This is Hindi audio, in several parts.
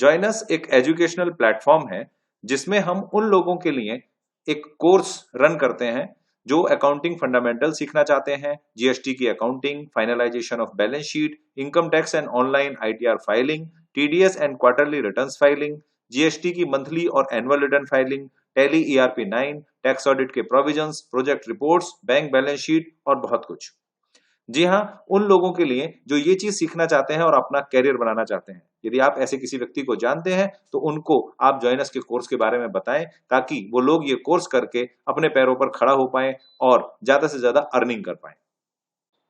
जॉइनस एक एजुकेशनल प्लेटफॉर्म है जिसमें हम उन लोगों के लिए एक कोर्स रन करते हैं जो अकाउंटिंग फंडामेंटल सीखना चाहते हैं, जीएसटी की accounting, finalisation of balance sheet, income tax and online ITR filing, TDS and quarterly returns filing, GST की मंथली और annual return filing, Tally ERP 9, tax audit के provisions, project reports, bank balance sheet और बहुत कुछ। जी हाँ, उन लोगों के लिए जो ये चीज सीखना चाहते हैं और अपना कैरियर बनाना चाहते हैं। यदि आप ऐसे किसी व्यक्ति को जानते हैं तो उनको आप जॉइनस के कोर्स के बारे में बताएं ताकि वो लोग ये कोर्स करके अपने पैरों पर खड़ा हो पाएं और ज्यादा से ज्यादा अर्निंग कर पाएं।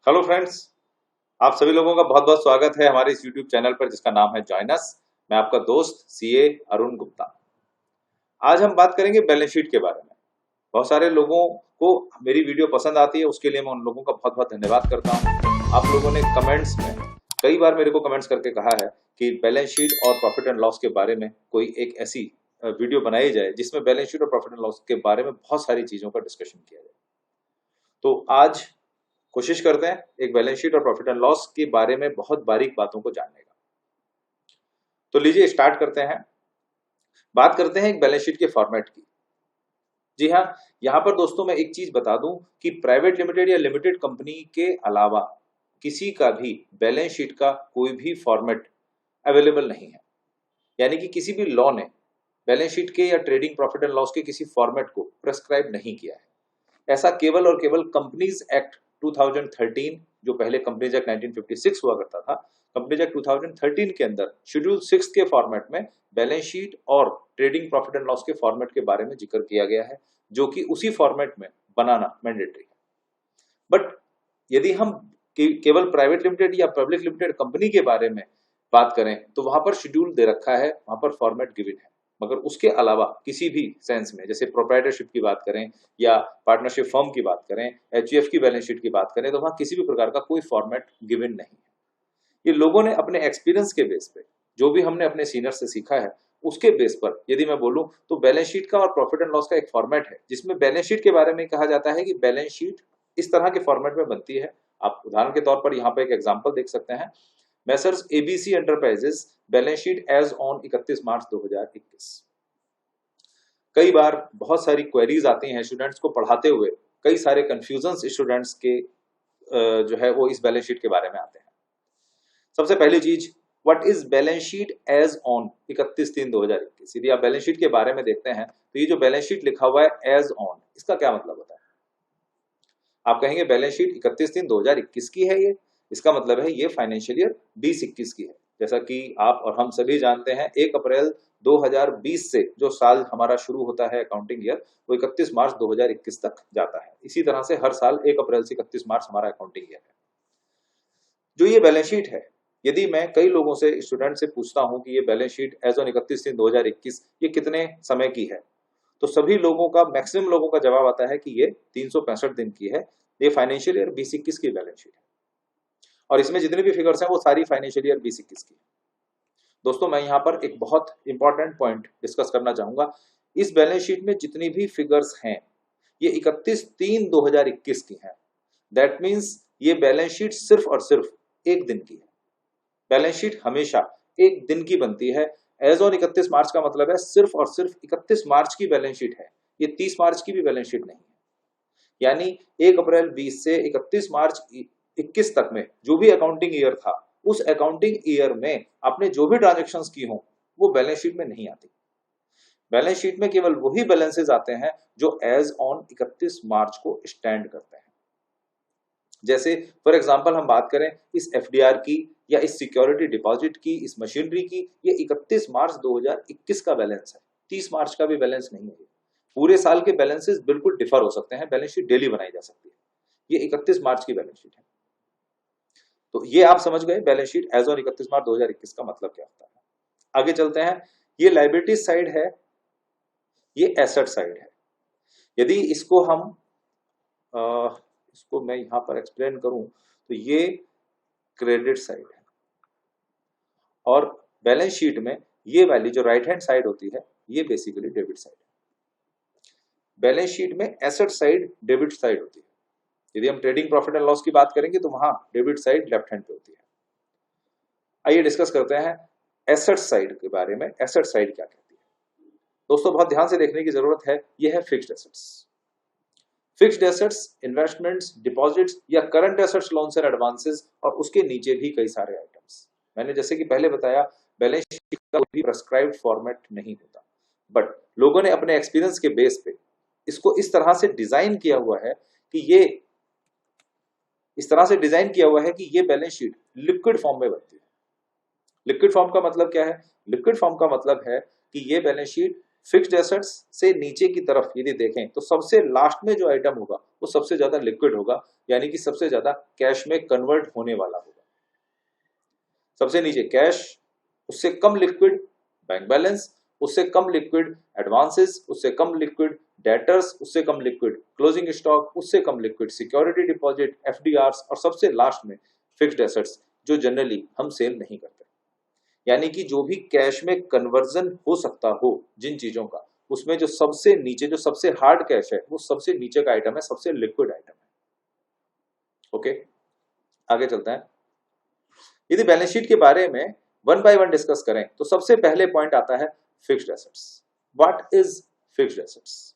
हेलो फ्रेंड्स, आप सभी लोगों का बहुत बहुत स्वागत है हमारे इस यूट्यूब चैनल पर जिसका नाम है जॉइनस। मैं आपका दोस्त सीए अरुण गुप्ता। आज हम बात करेंगे बैलेंस शीट के बारे में। बहुत सारे लोगों को मेरी वीडियो पसंद आती है, उसके लिए मैं उन लोगों का बहुत बहुत धन्यवाद करता हूँ। आप लोगों ने कमेंट्स में कई बार मेरे को कमेंट्स करके कहा है कि बैलेंस शीट और प्रॉफिट एंड लॉस के बारे में कोई एक ऐसी वीडियो बनाई जाए जिसमें बैलेंस शीट और प्रॉफिट एंड लॉस के बारे में बहुत सारी चीजों का डिस्कशन किया जाए। तो आज कोशिश करते हैं एक बैलेंस शीट और प्रॉफिट एंड लॉस के बारे में बहुत बारीक बातों को जानने का। तो लीजिए स्टार्ट करते हैं। बात करते हैं एक बैलेंस शीट के फॉर्मेट की। जी हाँ, यहाँ पर दोस्तों मैं एक चीज बता दूं कि प्राइवेट लिमिटेड या लिमिटेड कंपनी के अलावा किसी का भी बैलेंस शीट का कोई भी फॉर्मेट अवेलेबल नहीं है। यानी कि किसी भी लॉ ने बैलेंस शीट के या ट्रेडिंग प्रॉफिट एंड लॉस के किसी फॉर्मेट को प्रेस्क्राइब नहीं किया है। ऐसा केवल और केवल कंपनीज एक्ट 2013, जो पहले कंपनीज एक्ट 1956 हुआ करता था, कंपनीज एक्ट 2013 के अंदर शेड्यूल 6 के फॉर्मेट में बैलेंस शीट और ट्रेडिंग प्रॉफिट एंड लॉस के फॉर्मेट के बारे में जिक्र किया गया है, जो कि उसी फॉर्मेट में बनाना मैंडेटरी है। बट यदि हम केवल प्राइवेट लिमिटेड या पब्लिक लिमिटेड कंपनी के बारे में बात करें तो वहां पर शेड्यूल दे रखा है, वहां पर फॉर्मेट गिवन है। मगर उसके अलावा किसी भी सेंस में, जैसे प्रोप्राइटरशिप की बात करें या पार्टनरशिप फर्म की बात करें, एचयूएफ की बैलेंस शीट की बात करें, तो वहां किसी भी प्रकार का कोई फॉर्मेट गिवन नहीं है। ये लोगों ने अपने एक्सपीरियंस के बेस पे, जो भी हमने अपने सीनियर से सीखा है उसके बेस पर यदि मैं बोलूं तो बैलेंस शीट का और प्रॉफिट एंड लॉस का एक फॉर्मेट है जिसमें बैलेंस शीट के बारे में कहा जाता है कि बैलेंस शीट इस तरह के फॉर्मेट में बनती है। आप उदाहरण के तौर पर यहाँ पे एक एग्जांपल देख सकते हैं। Messrs ABC enterprises balance sheet as on 31 March 2021। कई बार बहुत सारी क्वेरीज आती हैं स्टूडेंट्स को पढ़ाते हुए, कई सारे कंफ्यूजन स्टूडेंट्स के जो है वो इस बैलेंस शीट के बारे में आते हैं। सबसे पहली चीज, what is balance sheet as on 31/3/2021। यदि आप बैलेंस शीट के बारे में देखते हैं तो ये जो बैलेंस शीट लिखा हुआ है एज ऑन, इसका क्या मतलब होता है? आप कहेंगे बैलेंस शीट 31/3/2021 की है ये, इसका मतलब है ये फाइनेंशियल ईयर 2021 की है। जैसा कि आप और हम सभी जानते हैं 1 अप्रैल 2020 से जो साल हमारा शुरू होता है अकाउंटिंग ईयर, वो 31 मार्च 2021 तक जाता है। इसी तरह से हर साल 1 अप्रैल से 31 मार्च हमारा अकाउंटिंग ईयर है। जो ये बैलेंस शीट है, यदि मैं कई लोगों से, स्टूडेंट से पूछता हूं कि ये बैलेंस शीट एज ऑन 31/3/2021 ये कितने समय की है, तो सभी लोगों का, मैक्सिमम लोगों का जवाब आता है कि ये 365 दिन की है। ये फाइनेंशियल ईयर 2021 की बैलेंस शीट है और इसमें जितने भी फिगर्स हैं वो सारी फाइनेंशियल ईयर 2021 की है। दोस्तों मैं यहाँ पर एक बहुत इंपॉर्टेंट पॉइंट डिस्कस करना चाहूंगा। इस बैलेंस शीट में जितनी भी फिगर्स हैं ये 31/3/2021 की हैं। दैट मीन्स ये बैलेंस शीट सिर्फ और सिर्फ एक दिन की है। बैलेंस शीट हमेशा एक दिन की बनती है। एज ऑन 31 मार्च का मतलब है सिर्फ और सिर्फ 31 मार्च की बैलेंस शीट है, ये 30 मार्च की भी बैलेंस शीट नहीं है। यानी 1 अप्रैल 20 से 31 मार्च 21 तक में जो भी अकाउंटिंग ईयर था, उस अकाउंटिंग ईयर में आपने जो भी ट्रांजेक्शन्स की हो वो बैलेंस शीट में नहीं आती। बैलेंस शीट में केवल वही बैलेंसेस आते हैं जो एज ऑन 31 मार्च को स्टैंड करते हैं। जैसे फॉर एग्जांपल हम बात करें इस एफडीआर की या इस सिक्योरिटी डिपॉजिट की, इस मशीनरी की, ये 31 मार्च 2021 का बैलेंस है, 30 मार्च का भी बैलेंस नहीं है। पूरे साल के बैलेंसेस बिल्कुल डिफर हो सकते हैं, बैलेंस शीट डेली बनाई जा सकती है। ये 31 मार्च की बैलेंस शीट है। तो ये आप समझ गए balance sheet as on 31 March 2021 का मतलब क्या होता है। आगे चलते हैं। ये लायबिलिटी साइड है, ये एसेट साइड है। यदि इसको हम इसको मैं यहां पर एक्सप्लेन करूं तो ये क्रेडिट साइड है और बैलेंस शीट में ये वाली जो राइट हैंड साइड होती है ये बेसिकली डेबिट साइड है। बैलेंस शीट में एसेट साइड डेबिट साइड होती है। यदि हम ट्रेडिंग प्रॉफिट एंड लॉस की बात करेंगे तो वहां डेबिट साइड लेफ्ट हैंड पे होती है। आइए डिस्कस करते हैं एसेट साइड के बारे में, एसेट साइड क्या कहती है दोस्तों, बहुत ध्यान से देखने की जरूरत है। यह है fixed assets. Fixed assets, investments, deposits या current assets, loans and advances, और उसके नीचे भी कई सारे आइटम्स। मैंने जैसे कि पहले बताया, बैलेंस शीट का कोई भी प्रेस्क्राइब्ड फॉर्मेट नहीं होता, बट लोगों ने अपने एक्सपीरियंस के बेस पे इसको इस तरह से डिजाइन किया हुआ है कि ये बैलेंस शीट लिक्विड फॉर्म में बनती है। लिक्विड फॉर्म का मतलब क्या है? लिक्विड फॉर्म का मतलब है कि ये बैलेंस शीट फिक्स्ड एसेट्स से नीचे की तरफ यदि देखें तो सबसे लास्ट में जो आइटम होगा वो सबसे ज्यादा लिक्विड होगा, यानी कि सबसे ज्यादा कैश में कन्वर्ट होने वाला होगा। सबसे नीचे कैश, उससे कम लिक्विड बैंक बैलेंस, उससे कम लिक्विड एडवांसेस, उससे कम लिक्विड डेटर्स, उससे कम लिक्विड क्लोजिंग स्टॉक, उससे कम लिक्विड सिक्योरिटी डिपॉजिट, एफडीआरस, और सबसे लास्ट में फिक्स्ड एसेट्स, जो जनरली हम सेल नहीं करते। यानी कि जो भी कैश में कन्वर्जन हो सकता हो जिन चीजों का, उसमें जो सबसे नीचे, जो सबसे हार्ड कैश है, वो सबसे नीचे का आइटम है, सबसे लिक्विड आइटम है। ओके, आगे चलते हैं। यदि बैलेंस शीट के बारे में वन बाय वन डिस्कस करें तो सबसे पहले पॉइंट आता है fixed assets. What is fixed assets?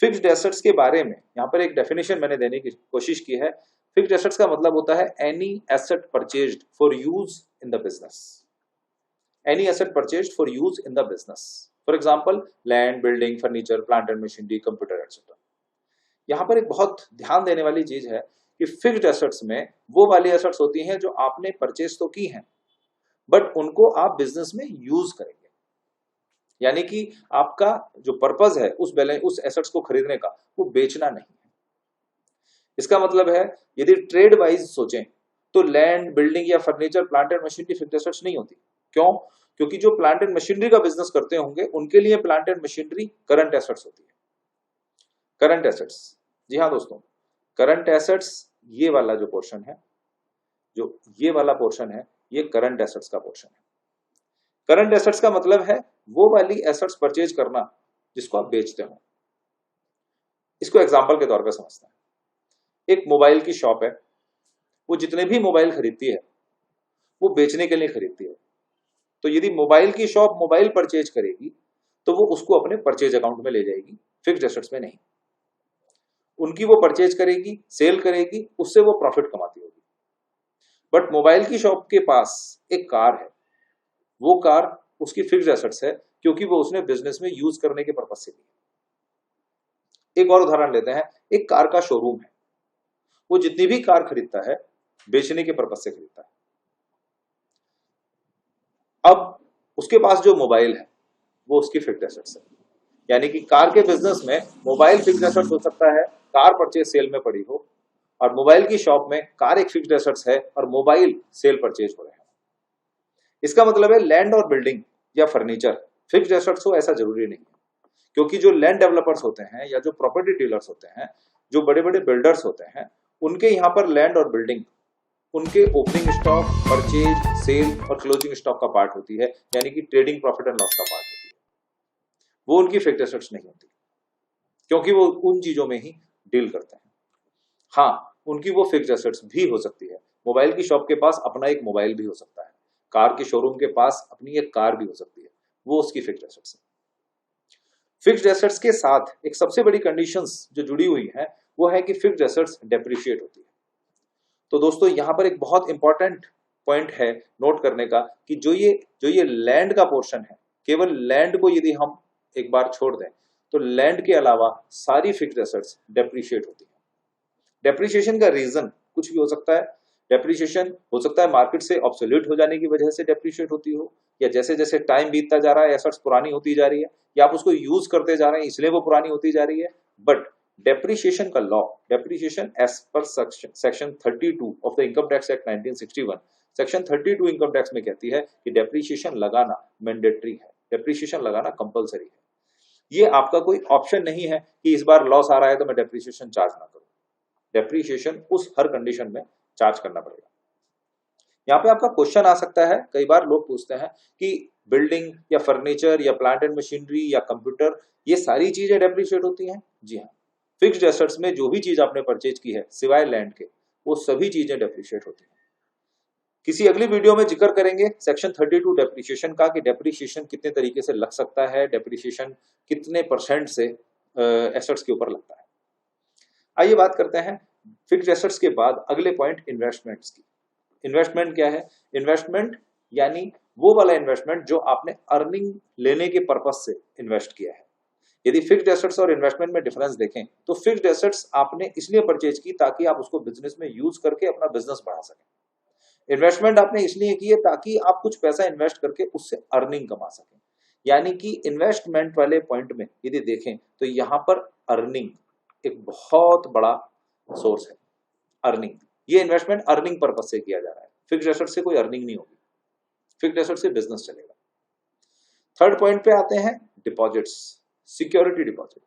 Fixed assets के बारे में यहां पर एक डेफिनेशन मैंने देने की कोशिश की है। फिक्स्ड एसेट्स का मतलब होता है any asset purchased for use in the business. Any asset purchased for use in the business, for example land, building, furniture, plant and machinery, computer etcetera. यहां पर एक बहुत ध्यान देने वाली चीज है कि फिक्स्ड एसेट्स में वो वाली एसेट्स होती हैं जो आपने परचेज तो की हैं, बट उनको आप बिजनेस में यूज करेंगे। यानी कि आपका जो पर्पस है उस एसेट्स को खरीदने का, वो बेचना नहीं है। इसका मतलब है यदि ट्रेड वाइज सोचें तो लैंड, बिल्डिंग या furniture, plant and machinery fixed assets नहीं होती। क्यों? क्योंकि जो प्लांट एंड मशीनरी का बिजनेस करते होंगे उनके लिए plant and machinery current assets होती है। करंट एसेट्स, जी हाँ दोस्तों, करंट एसेट्स ये वाला जो पोर्शन है, जो ये वाला पोर्शन है, ये करंट एसेट्स का पोर्शन है। करंट एसेट्स का मतलब है वो वाली एसेट्स परचेज करना जिसको आप बेचते हो। इसको एग्जांपल के तौर पर समझते हैं। एक मोबाइल की शॉप है, वो जितने भी मोबाइल खरीदती है वो बेचने के लिए खरीदती है। तो यदि मोबाइल की शॉप मोबाइल परचेज करेगी तो वो उसको अपने परचेज अकाउंट में ले जाएगी, फिक्स्ड एसेट्स में नहीं। उनकी वो परचेज करेगी, सेल करेगी, उससे वो प्रॉफिट कमाती होगी। बट मोबाइल की शॉप के पास एक कार है, वो कार उसकी फिक्स्ड एसेट्स है क्योंकि वो उसने बिजनेस में यूज करने के पर्पज से ली। एक और उदाहरण लेते हैं। एक कार का शोरूम है, वो जितनी भी कार खरीदता है बेचने के पर्पज से खरीदता है। अब उसके पास जो मोबाइल है वो उसकी फिक्स्ड एसेट्स है। यानी कि कार के बिजनेस में मोबाइल फिक्स्ड एसेट्स हो सकता है, कार परचेज सेल में पड़ी हो, और मोबाइल की शॉप में कार एक फिक्स्ड एसेट्स है और मोबाइल सेल परचेज हो रहे हैं। इसका मतलब है लैंड और बिल्डिंग या फर्नीचर फिक्स्ड एसेट्स हो ऐसा जरूरी नहीं है, क्योंकि जो लैंड डेवलपर्स होते हैं या जो प्रॉपर्टी डीलर्स होते हैं, जो बड़े बड़े बिल्डर्स होते हैं, उनके यहाँ पर लैंड और बिल्डिंग उनके ओपनिंग स्टॉक, परचेज, सेल और क्लोजिंग स्टॉक का पार्ट होती है, यानी कि ट्रेडिंग प्रॉफिट एंड लॉस का पार्ट होती है। वो उनकी फिक्स्ड एसेट्स नहीं होती, क्योंकि वो उन चीजों में ही डील करते हैं। हाँ, उनकी वो फिक्स्ड एसेट्स भी हो सकती है। मोबाइल की शॉप के पास अपना एक मोबाइल भी हो सकता है, कार के शोरूम के पास अपनी एक कार भी हो सकती है, वो उसकी फिक्स्ड एसेट्स है। फिक्स्ड एसेट्स के साथ एक सबसे बड़ी कंडीशंस जो जुड़ी हुई है वो है कि फिक्स्ड एसेट्स डेप्रिशिएट होती है। तो दोस्तों यहां पर एक बहुत इंपॉर्टेंट पॉइंट है नोट करने का कि जो ये लैंड का पोर्शन है, केवल लैंड को यदि हम एक बार छोड़ दें तो लैंड के अलावा सारी फिक्स्ड एसेट्स डेप्रिशिएट होती है। डेप्रिसिएशन का रीजन कुछ भी हो सकता है। डेप्रिसिएशन हो सकता है मार्केट से ऑब्सोल्यूट हो जाने की वजह से डेप्रिशिएट होती हो, या जैसे जैसे टाइम बीतता जा रहा है एसेट्स पुरानी होती जा रही है, या आप उसको यूज करते जा रहे हैं इसलिए वो पुरानी होती जा रही है। बट डेप्रिसिएशन का law, depreciation as per section 32 of the income tax act 1961, section 32 income tax में कहती है कि डेप्रिसिएशन लगाना मैंडेटरी है, डेप्रिसिएशन लगाना कंपलसरी है। ये आपका कोई ऑप्शन नहीं है कि इस बार लॉस आ रहा है तो मैं डेप्रिसिएशन चार्ज ना करूं। डेप्रिसिएशन उस हर कंडीशन में चार्ज करना पड़ेगा। यहाँ पे आपका क्वेश्चन आ सकता है, कई बार लोग पूछते हैं कि बिल्डिंग या फर्नीचर या प्लांट एंड मशीनरी या कंप्यूटर ये सारी चीजें डेप्रिशिएट होती हैं? जी हाँ, फिक्स्ड एसेट्स में जो भी चीज आपने परचेज की है सिवाय लैंड के, वो सभी चीजें डेप्रिशिएट होती हैं। किसी अगली वीडियो में जिक्र करेंगे सेक्शन 32 डेप्रिसिएशन का, कि डेप्रिसिएशन कितने तरीके से लग सकता है, डेप्रिसिएशन कितने % से एसेट्स के ऊपर लगता है। आइए बात करते हैं फिक्स्ड एसेट्स के बाद अगले पॉइंट इन्वेस्टमेंट्स की। इन्वेस्टमेंट क्या है? इन्वेस्टमेंट यानी वो वाला इन्वेस्टमेंट जो आपने अर्निंग लेने के पर्पज से इन्वेस्ट किया है। यदि फिक्स्ड एसेट्स और इन्वेस्टमेंट में डिफरेंस देखें तो फिक्स्ड एसेट्स आपने इसलिए परचेज की ताकि आप उसको बिजनेस में यूज करके अपना बिजनेस बढ़ा सकें। इन्वेस्टमेंट आपने इसलिए की है ताकि आप कुछ पैसा इन्वेस्ट करके उससे अर्निंग कमा सकें। यानी कि इन्वेस्टमेंट वाले पॉइंट में यदि देखें तो यहां पर अर्निंग एक बहुत बड़ा सोर्स है। अर्निंग, ये इन्वेस्टमेंट अर्निंग पर्पज से किया जा रहा है। फिक्स्ड एसेट से कोई अर्निंग नहीं होगी, फिक्स्ड एसेट से बिजनेस चलेगा। थर्ड पॉइंट पे आते हैं डिपॉजिट्स, सिक्योरिटी डिपॉजिट।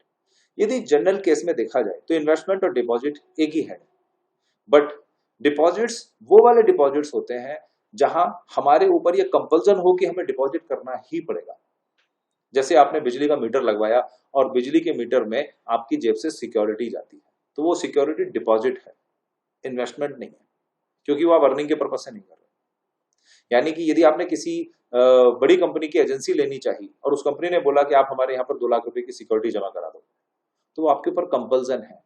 यदि जनरल केस में देखा जाए तो इन्वेस्टमेंट और डिपॉजिट एक ही है, बट डिपॉजिट्स वो वाले डिपॉजिट्स होते हैं जहां हमारे ऊपर ये कंपल्सन हो कि हमें डिपॉजिट करना ही पड़ेगा। जैसे आपने बिजली का मीटर लगवाया और बिजली के मीटर में आपकी जेब से सिक्योरिटी जाती है, तो वो सिक्योरिटी डिपॉजिट है, इन्वेस्टमेंट नहीं है, क्योंकि वो आप अर्निंग के पर्पज से नहीं कर रहे। यानी कि यदि आपने किसी बड़ी कंपनी की एजेंसी लेनी चाहिए और उस कंपनी ने बोला कि आप हमारे यहाँ पर 2 लाख रुपए की सिक्योरिटी जमा करा दो, तो वो आपके ऊपर कंपल्सन है।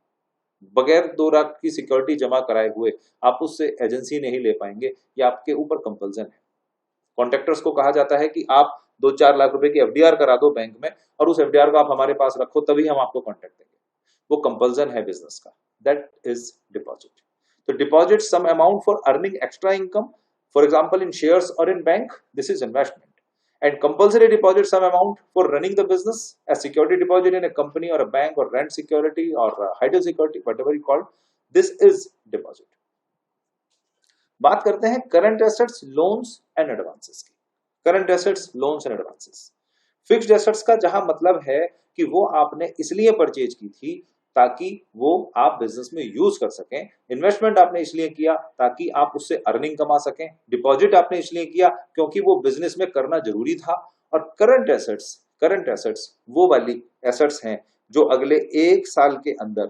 बगैर 2 लाख की सिक्योरिटी जमा कराए हुए आप उससे एजेंसी नहीं ले पाएंगे, ये आपके ऊपर कंपल्सन है। कॉन्ट्रैक्टर्स को कहा जाता है कि आप 2-4 लाख रुपए की एफडीआर करा दो बैंक में और उस एफडीआर को आप हमारे पास रखो, तभी हम आपको कॉन्ट्रैक्ट देंगे। वो कंपल्सन है बिजनेस का, दैट इज डिपॉजिट। तो deposit some amount for earning extra income, for example in shares or in bank, this is investment. And compulsory deposit some amount for running the business, as security deposit in a company or a bank or rent security or hydro security, whatever you call, this is deposit. बात करते हैं current assets, loans and advances की। Current assets, loans and advances. Fixed assets का जहां मतलब है कि वो आपने इसलिए परचेज की थी ताकि वो आप बिजनेस में यूज कर सकें। इन्वेस्टमेंट आपने इसलिए किया ताकि आप उससे अर्निंग कमा सकें। डिपॉजिट आपने इसलिए किया क्योंकि वो बिजनेस में करना जरूरी था। और करंट एसेट्स वो वाली एसेट्स हैं जो अगले 1 साल के अंदर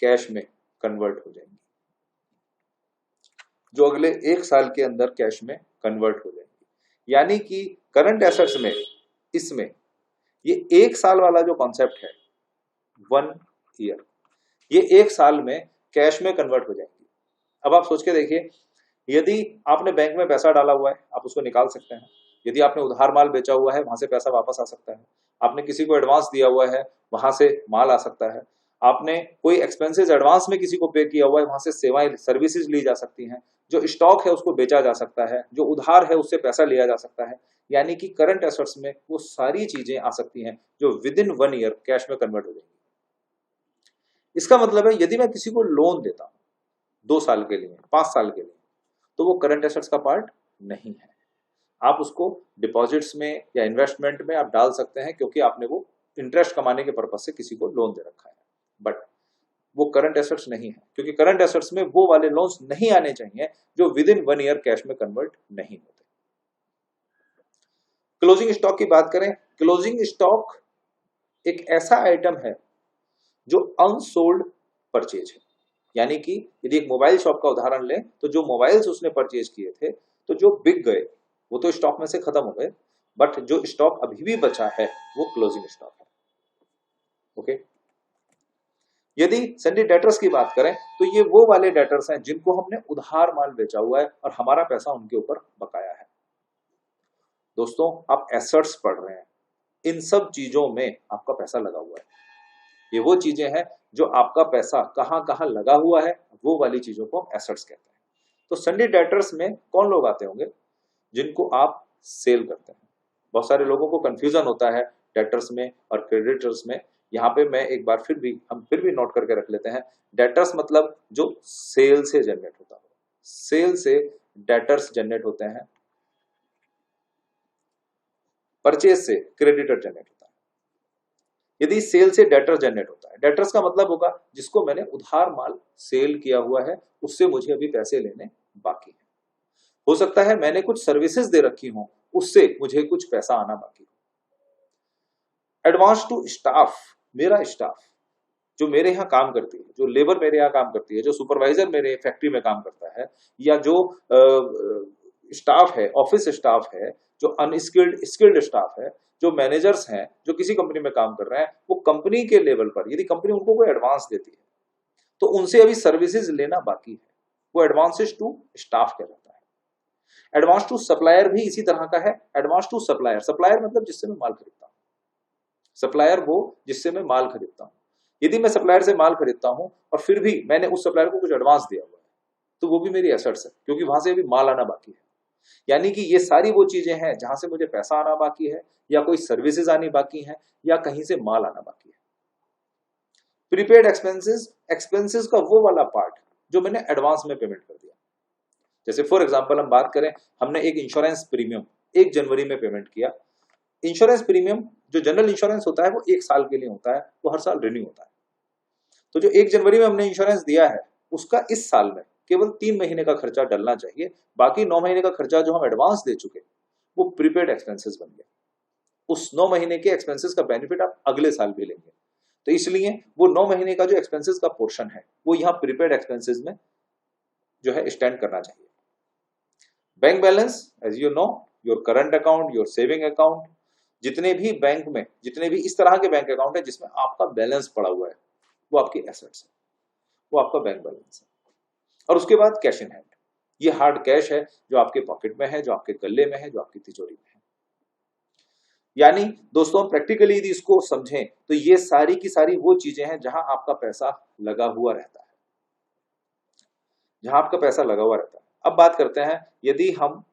कैश में कन्वर्ट हो जाएंगी, जो अगले 1 साल के अंदर कैश में कन्वर्ट हो जाएंगी। यानी कि करंट एसेट्स में इसमें ये 1 साल वाला जो कॉन्सेप्ट है, 1 ईयर, ये 1 साल में कैश में कन्वर्ट हो जाएंगी। अब आप सोच के देखिए, यदि आपने बैंक में पैसा डाला हुआ है आप उसको निकाल सकते हैं। यदि आपने उधार माल बेचा हुआ है वहां से पैसा वापस आ सकता है। आपने किसी को एडवांस दिया हुआ है वहां से माल आ सकता है। आपने कोई एक्सपेंसेस एडवांस में किसी को पे किया हुआ है वहां से सेवाएं, सर्विसेज ली जा सकती हैं। जो स्टॉक है उसको बेचा जा सकता है, जो उधार है उससे पैसा लिया जा सकता है। यानी कि करंट एसेट्स में वो सारी चीजें आ सकती हैं जो विद इन 1 ईयर कैश में कन्वर्ट हो जाएंगी। इसका मतलब है यदि मैं किसी को लोन देता हूं 2 साल के लिए, 5 साल के लिए, तो वो करंट एसेट्स का पार्ट नहीं है। आप उसको डिपॉजिट्स में या इन्वेस्टमेंट में आप डाल सकते हैं क्योंकि आपने वो इंटरेस्ट कमाने के पर्पज से किसी को लोन दे रखा है, बट वो करंट एसेट्स नहीं है, क्योंकि करंट एसेट्स में वो वाले लोन्स नहीं आने चाहिए जो विद इन 1 ईयर कैश में कन्वर्ट नहीं होते। क्लोजिंग स्टॉक की बात करें, क्लोजिंग स्टॉक एक ऐसा आइटम है जो अनसोल्ड परचेज है। यानी कि यदि एक मोबाइल शॉप का उदाहरण लें तो जो मोबाइल्स उसने परचेज किए थे तो जो बिक गए वो तो स्टॉक में से खत्म हो गए, बट जो स्टॉक अभी भी बचा है वो क्लोजिंग स्टॉक है। ओके, यदि सन्डी डेटर्स की बात करें तो ये वो वाले डेटर्स हैं जिनको हमने उधार माल बेचा हुआ है और हमारा पैसा उनके ऊपर बकाया है। दोस्तों, आप एसेट्स पढ़ रहे हैं, इन सब चीजों में आपका पैसा लगा हुआ है। ये वो चीजें हैं जो आपका पैसा कहां कहां लगा हुआ है, वो वाली चीजों को हम एसेट्स कहते हैं। तो सन्डी डेटर्स में कौन लोग आते होंगे? जिनको आप सेल करते हैं। बहुत सारे लोगों को कंफ्यूजन होता है डेटर्स में और क्रेडिटर्स में। यहाँ पे मैं एक बार हम फिर भी नोट करके रख लेते हैं। डेटर्स मतलब जो सेल से जनरेट होता है, सेल से डेटर्स जनरेट होते हैं, परचेज से क्रेडिटर जनरेट होता है। यदि सेल से डेटर जनरेट होता है, डेटर्स का मतलब होगा जिसको मैंने उधार माल सेल किया हुआ है, उससे मुझे अभी पैसे लेने बाकी है। हो सकता है मैंने कुछ सर्विसेज दे रखी हो, उससे मुझे कुछ पैसा आना बाकी हो। एडवांस टू स्टाफ, मेरा स्टाफ जो मेरे यहाँ काम करती है, जो लेबर मेरे यहाँ काम करती है, जो सुपरवाइजर मेरे फैक्ट्री में काम करता है, या जो स्टाफ है, ऑफिस स्टाफ है, जो अनस्किल्ड स्किल्ड स्टाफ है, जो मैनेजर्स हैं, जो किसी कंपनी में काम कर रहे हैं, वो कंपनी के लेवल पर यदि कंपनी उनको कोई एडवांस देती है तो उनसे अभी सर्विसेज लेना बाकी है, वो एडवांसेस टू स्टाफ कहलाता है। एडवांस टू सप्लायर भी इसी तरह का है। एडवांस टू सप्लायर, सप्लायर मतलब जिससे मैं माल खरीदता हूं, सप्लायर वो जिससे मैं माल खरीदता हूं। यदि मैं सप्लायर से माल खरीदता हूं और फिर भी मैंने उस सप्लायर को कुछ एडवांस दिया हुआ है तो वो भी मेरी एसेट्स है, क्योंकि वहां से अभी माल आना बाकी है। यानी कि ये सारी वो चीजें हैं जहां से मुझे पैसा आना बाकी है, या कोई सर्विसेज आनी बाकी है, या कहीं से माल आना बाकी है। प्रीपेड एक्सपेंसेस, एक्सपेंसेस का वो वाला पार्ट जो मैंने एडवांस में पेमेंट कर दिया। जैसे फॉर एग्जांपल हम बात करें, हमने एक इंश्योरेंस प्रीमियम 1 जनवरी में पेमेंट किया। इंश्योरेंस प्रीमियम जो जनरल इंश्योरेंस होता है वो 1 साल के लिए होता है, वो हर साल रिन्यू होता है। तो जो 1 जनवरी में हमने इंश्योरेंस दिया है उसका इस साल में केवल 3 महीने का खर्चा डलना चाहिए, बाकी 9 महीने का खर्चा जो हम एडवांस दे चुके वो प्रीपेड एक्सपेंसेस बन गया। उस 9 महीने के एक्सपेंसेस का बेनिफिट आप अगले साल भी लेंगे, तो इसलिए वो 9 महीने का जो एक्सपेंसेस का पोर्शन है वो यहाँ प्रीपेड एक्सपेंसेस में जो है स्टैंड करना चाहिए। Bank balance, as you know, your current account, your saving account, जितने भी बैंक में, जितने भी इस तरह के बैंक अकाउंट है जिसमें आपका बैलेंस पड़ा हुआ है वो आपकी एसेट्स है, वो आपका बैंक बैलेंस है। और उसके बाद कैश इन हैंड, ये हार्ड कैश है जो आपके पॉकेट में है, जो आपके गले में है, जो आपकी तिजोरी में है। यानी दोस्तों प्रैक्टिकली यदि इसको समझें तो ये सारी की सारी वो चीजें हैं जहां आपका पैसा लगा हुआ रहता है, जहां आपका पैसा लगा हुआ रहता है। अब बात करते हैं, यदि हम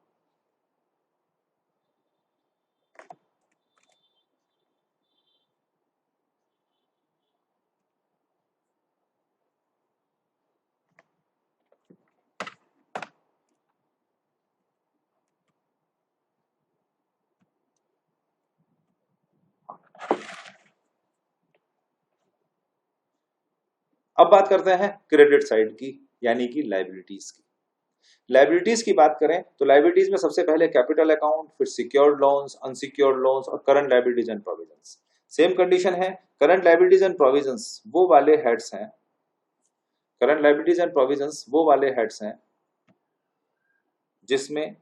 अब बात करते हैं क्रेडिट साइड की, यानी कि लायबिलिटीज की। लायबिलिटीज की बात करें तो लायबिलिटीज में सबसे पहले कैपिटल अकाउंट, फिर सिक्योर्ड लोन्स, अनसिक्योर्ड लोन्स और current liabilities and provisions. Same condition है, करंट लायबिलिटीज एंड प्रोविजंस वो वाले हेड्स हैं, करंट लायबिलिटीज एंड प्रोविजंस वो वाले हेड्स हैं जिसमें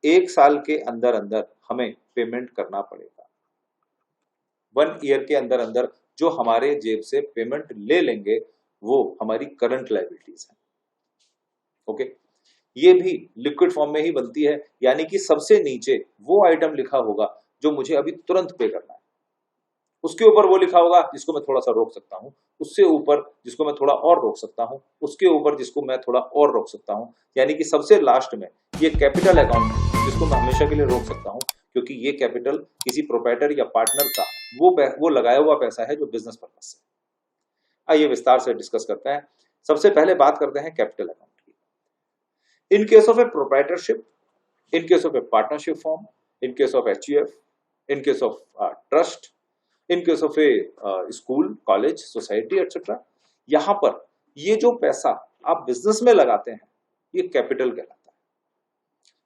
1 साल के अंदर अंदर हमें पेमेंट करना पड़ेगा। 1 ईयर के अंदर अंदर जो हमारे जेब से पेमेंट ले लेंगे वो हमारी करंट लायबिलिटीज है। ओके, ये भी लिक्विड फॉर्म में ही बनती है, यानी कि सबसे नीचे वो आइटम लिखा होगा जो मुझे अभी तुरंत पे करना है, उसके ऊपर वो लिखा होगा जिसको मैं थोड़ा सा रोक सकता हूं, उससे ऊपर जिसको मैं थोड़ा और रोक सकता हूं, उसके ऊपर जिसको मैं थोड़ा और रोक सकता हूं, यानी कि सबसे लास्ट में ये कैपिटल अकाउंट जिसको मैं हमेशा के लिए रोक सकता हूं, क्योंकि ये कैपिटल किसी प्रोप्राइटर या पार्टनर का वो लगाया हुआ पैसा है जो बिजनेस पर्पज से। आइए विस्तार से डिस्कस करते हैं। सबसे पहले बात करते हैं कैपिटल अकाउंट की। In case of A proprietorship, in case of a partnership firm, in case of HUF, in case of trust, in case of a school, college, society, etc. यहां पर ये जो पैसा आप बिजनेस में लगाते हैं ये कैपिटल कहलाता है।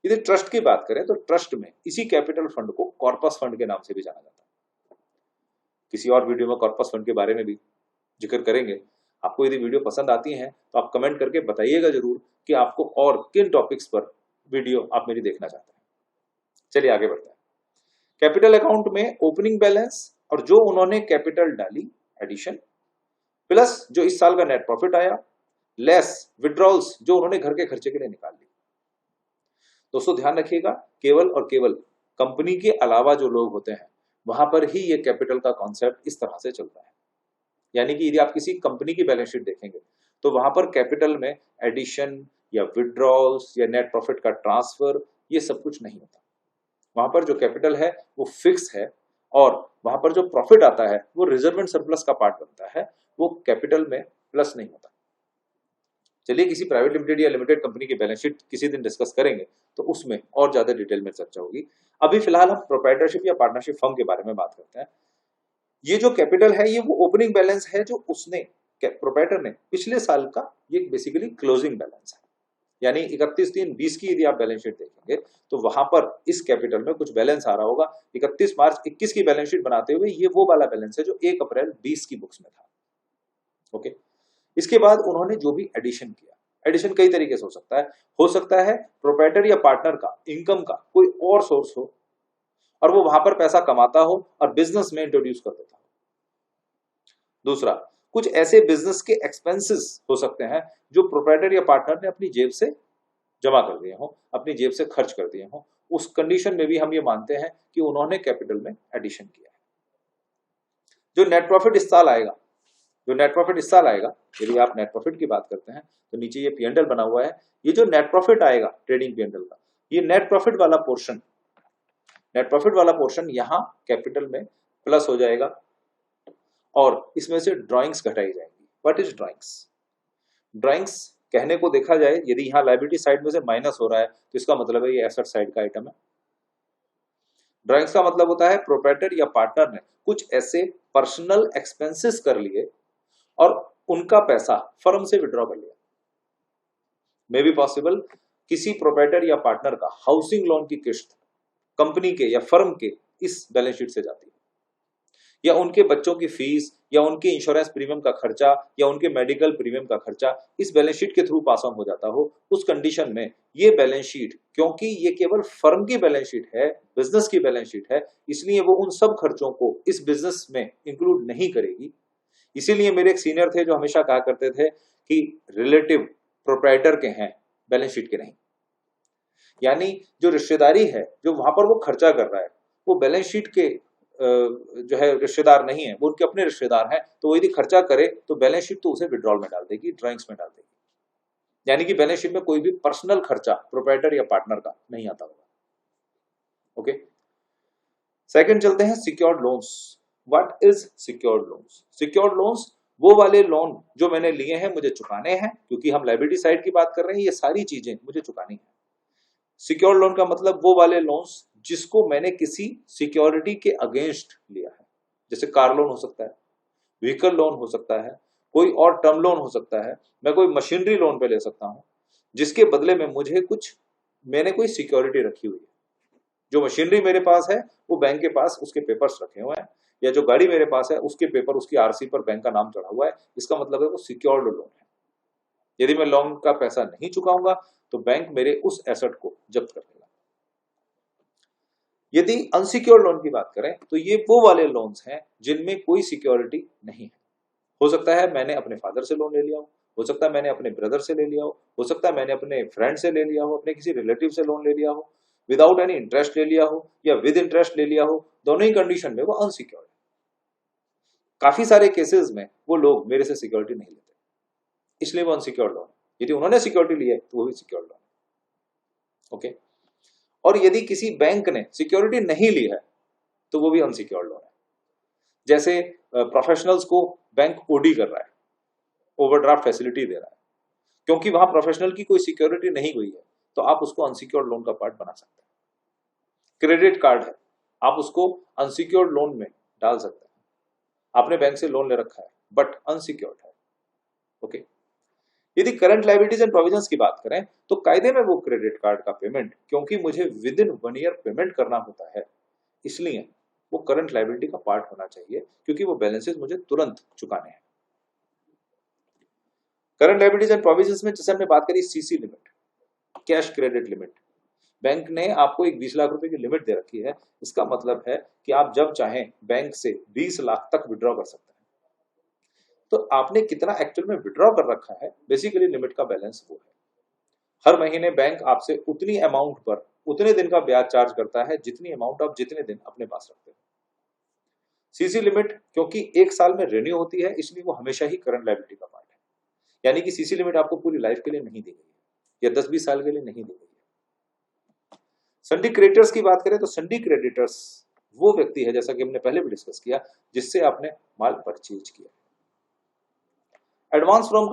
यदि ट्रस्ट की बात करें तो ट्रस्ट में इसी कैपिटल फंड को कॉर्पस फंड के नाम से भी जाना जाता है। किसी और वीडियो में कॉर्पस फंड के बारे में भी जिक्र करेंगे। आपको यदि वीडियो पसंद आती है तो आप कमेंट करके बताइएगा जरूर कि आपको और किन टॉपिक्स पर वीडियो आप मेरी देखना चाहते हैं। चलिए आगे बढ़ते हैं। कैपिटल अकाउंट में ओपनिंग बैलेंस और जो उन्होंने कैपिटल डाली एडिशन, प्लस जो इस साल का नेट प्रॉफिट आया, लेस विड्रॉल्स जो उन्होंने घर के खर्चे के लिए निकाल ली। दोस्तों ध्यान रखिएगा, केवल और केवल कंपनी के अलावा जो लोग होते हैं वहां पर ही ये कैपिटल का कॉन्सेप्ट इस तरह से चलता है। यानी कि यदि आप किसी कंपनी की बैलेंस शीट देखेंगे तो वहां पर कैपिटल में एडिशन या विड्रॉल्स या नेट प्रॉफिट का ट्रांसफर ये सब कुछ नहीं होता। वहां पर जो कैपिटल है वो फिक्स है और वहां पर जो प्रॉफिट आता है वो रिजर्व एंड सरप्लस का पार्ट बनता है, वो कैपिटल में प्लस नहीं होता। चलिए किसी प्राइवेट लिमिटेड या लिमिटेड कंपनी की बैलेंस शीट किसी दिन डिस्कस करेंगे तो उसमें और ज्यादा डिटेल में चर्चा होगी। अभी फिलहाल हम प्रोप्राइटरशिप या पार्टनरशिप फर्म के बारे में बात करते हैं। ये जो कैपिटल है ये वो ओपनिंग बैलेंस है जो उसने प्रोप्राइटर ने पिछले साल का, ये बेसिकली क्लोजिंग बैलेंस है। यानी 31/3/20 की यदि आप बैलेंस शीट देखेंगे तो वहां पर इस कैपिटल में कुछ बैलेंस आ रहा होगा। 31 मार्च 21 की बैलेंस शीट बनाते हुए ये वो वाला बैलेंस है जो 1 अप्रैल 20 की बुक्स में था। ओके, इसके बाद उन्होंने जो भी एडिशन किया एडिशन कई तरीके से हो सकता है प्रोप्राइटर या पार्टनर का इनकम का कोई और सोर्स हो और वो वहां पर पैसा कमाता हो और बिजनेस में इंट्रोड्यूस कर देता हो। दूसरा, कुछ ऐसे बिजनेस के एक्सपेंसेस हो सकते हैं जो प्रोप्राइटर या पार्टनर ने अपनी जेब से जमा कर दिए हो, अपनी जेब से खर्च कर दिए हो। उस कंडीशन में भी हम ये मानते हैं कि उन्होंने कैपिटल में एडिशन किया है। जो नेट प्रॉफिट इस साल आएगा, यदि आप नेट प्रॉफिट की बात करते हैं तो नीचे ये P&L बना हुआ है। ये जो नेट प्रॉफिट आएगा ट्रेडिंग P&L का, ये नेट प्रॉफिट वाला पोर्शन यहां कैपिटल में प्लस हो जाएगा और इसमें से ड्राइंग्स घटाई जाएंगी। व्हाट इज ड्राइंग्स कहने को देखा जाए, यदि यहाँ लायबिलिटी साइड में से माइनस हो रहा है तो इसका मतलब है ये एसेट साइड का आइटम है। ड्राइंग्स का मतलब होता है प्रोप्राइटर या पार्टनर ने कुछ ऐसे पर्सनल एक्सपेंसेस कर लिए और उनका पैसा फर्म से विड्रॉ कर लिया। मे बी पॉसिबल किसी प्रोप्राइटर या पार्टनर का हाउसिंग लोन की किस्त कंपनी के या फर्म के इस बैलेंस शीट से जाती है, या उनके बच्चों की फीस या उनके इंश्योरेंस प्रीमियम का खर्चा या उनके मेडिकल प्रीमियम का खर्चा इस बैलेंस शीट के थ्रू पास ऑन हो जाता हो। उस कंडीशन में ये बैलेंस शीट, क्योंकि ये केवल फर्म की बैलेंस शीट है, बिजनेस की बैलेंस शीट है, इसलिए वो उन सब खर्चों को इस बिजनेस में इंक्लूड नहीं करेगी। इसीलिए मेरे एक सीनियर थे जो हमेशा कहा करते थे कि रिलेटिव प्रोप्राइटर के हैं, बैलेंस शीट के नहीं। यानी जो रिश्तेदारी है, जो वहां पर वो खर्चा कर रहा है, वो बैलेंस शीट के जो है रिश्तेदार नहीं है, वो उनके अपने रिश्तेदार हैं। तो वो यदि खर्चा करे तो बैलेंस शीट तो उसे विड्रॉल में डाल देगी, ड्राइंग्स में डाल देगी। यानी कि बैलेंस शीट में कोई भी पर्सनल खर्चा प्रोप्राइटर या पार्टनर का नहीं आता होगा। ओके, सेकंड चलते हैं secured loans. What is secured loans? Secured loans वो वाले लोन जो मैंने लिए हैं, मुझे चुकाने हैं, क्योंकि हम लायबिलिटी साइड की बात कर रहे हैं, ये सारी चीजें मुझे चुकानी है। सिक्योर्ड लोन का मतलब वो वाले लोन्स जिसको मैंने किसी सिक्योरिटी के अगेंस्ट लिया है, जैसे कार लोन हो सकता है, व्हीकल लोन हो सकता है, कोई और टर्म लोन हो सकता है, मैं कोई मशीनरी लोन पे ले सकता हूं जिसके बदले में मैंने कोई सिक्योरिटी रखी हुई है। जो मशीनरी मेरे पास है वो बैंक के पास उसके पेपर्स रखे हुए हैं, या जो गाड़ी मेरे पास है उसके पेपर, उसकी आरसी पर बैंक का नाम चढ़ा हुआ है, इसका मतलब है वो सिक्योर्ड लोन है। यदि मैं लोन का पैसा नहीं चुकाऊंगा तो बैंक मेरे उस एसेट को जब्त कर लेगा। यदि अनसिक्योर्ड लोन की बात करें तो ये वो वाले लोन्स हैं जिनमें कोई सिक्योरिटी नहीं है। हो सकता है मैंने अपने फादर से लोन ले लिया हो सकता है मैंने अपने ब्रदर से ले लिया हो सकता है मैंने अपने फ्रेंड से ले लिया हो, अपने किसी रिलेटिव से लोन ले लिया हो, विदाउट एनी इंटरेस्ट ले लिया हो या विद इंटरेस्ट ले लिया हो, दोनों ही कंडीशन में वो अनसिक्योर्ड है। काफी सारे केसेस में वो लोग मेरे से सिक्योरिटी नहीं लेते, इसलिए वो अनसिक्योर्ड लोन। यदि उन्होंने सिक्योरिटी ली है तो वो भी सिक्योर्ड लोन। ओके, और यदि किसी बैंक ने सिक्योरिटी नहीं ली है तो वो भी अनसिक्योर्ड लोन है। जैसे प्रोफेशनल्स को बैंक ओडी कर रहा है, ओवरड्राफ्ट फैसिलिटी दे रहा है, क्योंकि वहां प्रोफेशनल की कोई सिक्योरिटी नहीं हुई है तो आप उसको अनसिक्योर्ड लोन का पार्ट बना सकते हैं। क्रेडिट कार्ड है, आप उसको अनसिक्योर्ड लोन में डाल सकते हैं। आपने बैंक से लोन ले रखा है बट अनसिक्योर्ड है। ओके, यदि करंट लायबिलिटीज एंड प्रोविजंस की बात करें तो कायदे में वो क्रेडिट कार्ड का पेमेंट, क्योंकि मुझे विद इन 1 ईयर पेमेंट करना होता है, इसलिए वो करंट लायबिलिटी का पार्ट होना चाहिए, क्योंकि वो बैलेंसेस मुझे तुरंत चुकाने हैं। करंट लायबिलिटीज एंड प्रोविजंस में जैसे हमने बात करी CC limit, cash credit limit, bank ने आपको एक 20 लाख रुपए की लिमिट दे रखी है। इसका मतलब है कि आप जब चाहें बैंक से 20 लाख तक विड्रॉ कर सकते हैं। तो आपने कितना एक्चुअल में विड्रॉ कर रखा है, बेसिकली लिमिट का बैलेंस वो है। हर महीने बैंक आपसे उतनी अमाउंट पर उतने दिन का ब्याज चार्ज करता है जितनी अमाउंट आप जितने दिन अपने पास रखते हैं। सीसी लिमिट क्योंकि 1 साल में रिन्यू होती है, इसलिए वो हमेशा ही करंट लायबिलिटी का पार्ट है। यानी कि सीसी लिमिट आपको पूरी लाइफ के लिए नहीं दी गई है या 10-20 साल के लिए नहीं दी गई है। संडी क्रेडिटर्स की बात करें तो संडी क्रेडिटर्स वो व्यक्ति है, जैसा कि हमने पहले भी डिस्कस किया, जिससे आपने माल परचेज किया। एडवांस फ्रॉम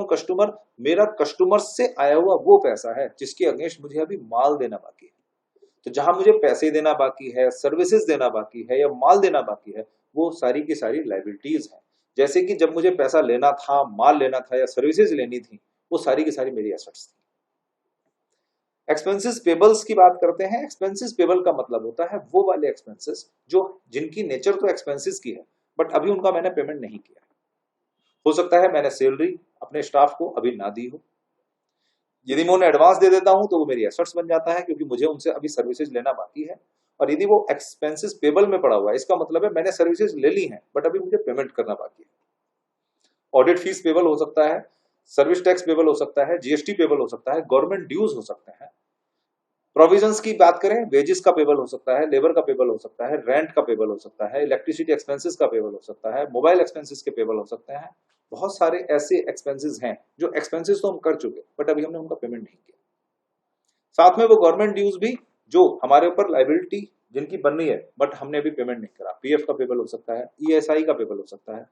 कस्टमर मेरा कस्टमर से आया हुआ वो पैसा है जिसके अगेंस्ट मुझे अभी माल देना बाकी है। तो जहां मुझे पैसे देना बाकी है, सर्विसेज देना बाकी है या माल देना बाकी है, वो सारी की सारी लायबिलिटीज हैं। जैसे कि जब मुझे पैसा लेना था, माल लेना था या सर्विसेज लेनी थी, वो सारी की सारी मेरी एसेट्स थी। एक्सपेंसेस पेबल्स की बात करते हैं। एक्सपेंसेस पेबल का मतलब होता है वो वाले एक्सपेंसेस जो जिनकी नेचर तो एक्सपेंसेस की है बट अभी उनका मैंने पेमेंट नहीं किया। हो सकता है मैंने सैलरी अपने स्टाफ को अभी ना दी हो। यदि मैं उन्हें एडवांस दे देता हूं तो वो मेरी एसेट्स बन जाता है, क्योंकि मुझे उनसे अभी सर्विसेज लेना बाकी है। और यदि वो एक्सपेंसेस पेबल में पड़ा हुआ है, इसका मतलब है मैंने सर्विसेज ले ली हैं बट अभी मुझे पेमेंट करना बाकी है। ऑडिट फीस पेबल हो सकता है, सर्विस टैक्स पेबल हो सकता है, जीएसटी पेबल हो सकता है, गवर्नमेंट ड्यूज हो सकते हैं। प्रोविजंस की बात करें, वेजेस का पेबल हो सकता है, लेबर का पेबल हो सकता है, रेंट का पेबल हो सकता है, इलेक्ट्रिसिटी एक्सपेंसेस का पेबल हो सकता है, मोबाइल एक्सपेंसेस के पेबल हो सकते हैं। बहुत सारे ऐसे एक्सपेंसेस हैं जो एक्सपेंसेस तो हम कर चुके बट अभी हमने उनका पेमेंट नहीं किया। साथ में वो गवर्नमेंट ड्यूज भी जो हमारे ऊपर लाइबिलिटी जिनकी बन रही है बट हमने अभी पेमेंट नहीं करा, पीएफ का पेबल हो सकता है, ईएसआई का पेबल हो सकता है।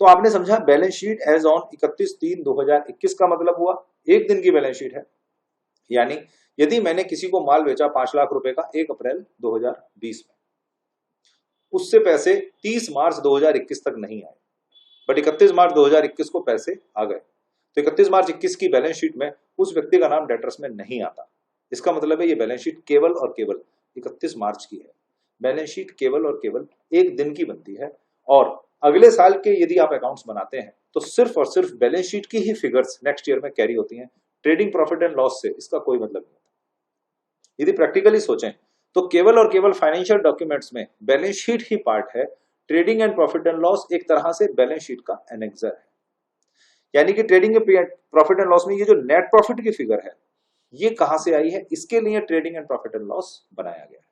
तो आपने समझा बैलेंस शीट एज ऑन 31/3/2021 का मतलब हुआ एक दिन की बैलेंस शीट है। यानी यदि मैंने किसी को माल बेचा 5 लाख रुपए का 1 अप्रैल 2020 में, उससे पैसे 30 मार्च 2021 तक नहीं आए बट 31 मार्च 2021 को पैसे आ गए, तो 31 मार्च 21 की बैलेंस शीट में उस व्यक्ति का नाम डेटर्स में नहीं आता। इसका मतलब है ये बैलेंस शीट केवल और केवल 31 मार्च की है। बैलेंस शीट केवल और केवल एक दिन की बनती है और अगले साल के यदि आप अकाउंट्स बनाते हैं तो सिर्फ और सिर्फ बैलेंस शीट की ही फिगर्स नेक्स्ट ईयर में कैरी होती हैं। ट्रेडिंग प्रॉफिट एंड लॉस से इसका कोई मतलब नहीं होता। यदि प्रैक्टिकली सोचें तो केवल और केवल फाइनेंशियल डॉक्यूमेंट्स में बैलेंस शीट ही पार्ट है। Trading and profit and loss एक तरह से बैलेंस शीट का एनेक्सर है। यानी कि ट्रेडिंग के प्रॉफिट एंड लॉस में ये जो नेट प्रॉफिट की फिगर है ये कहां से आई है, इसके लिए trading and profit and loss बनाया गया है।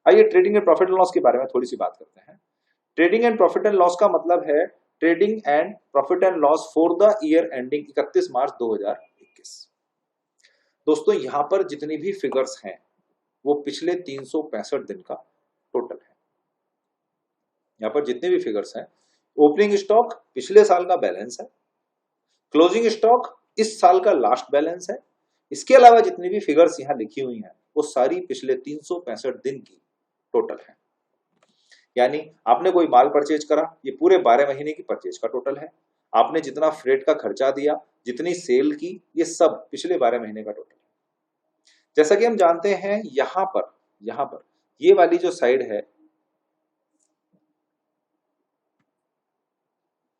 आइए trading and profit and loss के बारे में थोड़ी सी बात करते हैं। Trading and profit and loss का मतलब है trading and profit and loss for the year ending 31 March 2021। दोस्तों यहां पर जितनी भी फिगर्स हैं वो पिछले 365 दिन का टोटल है। यहां पर जितने भी फिगर्स हैं, ओपनिंग स्टॉक पिछले साल का बैलेंस है, क्लोजिंग स्टॉक इस साल का लास्ट बैलेंस है। इसके अलावा जितनी भी फिगर्स यहां लिखी हुई हैं वो सारी पिछले 365 दिन की टोटल है। यानी आपने कोई माल परचेज करा, ये पूरे 12 महीने की परचेज का टोटल है। आपने जितना फ्रेट का खर्चा दिया, जितनी सेल की, ये सब पिछले 12 महीने का टोटल है। जैसा कि हम जानते हैं यहां पर ये वाली जो साइड है,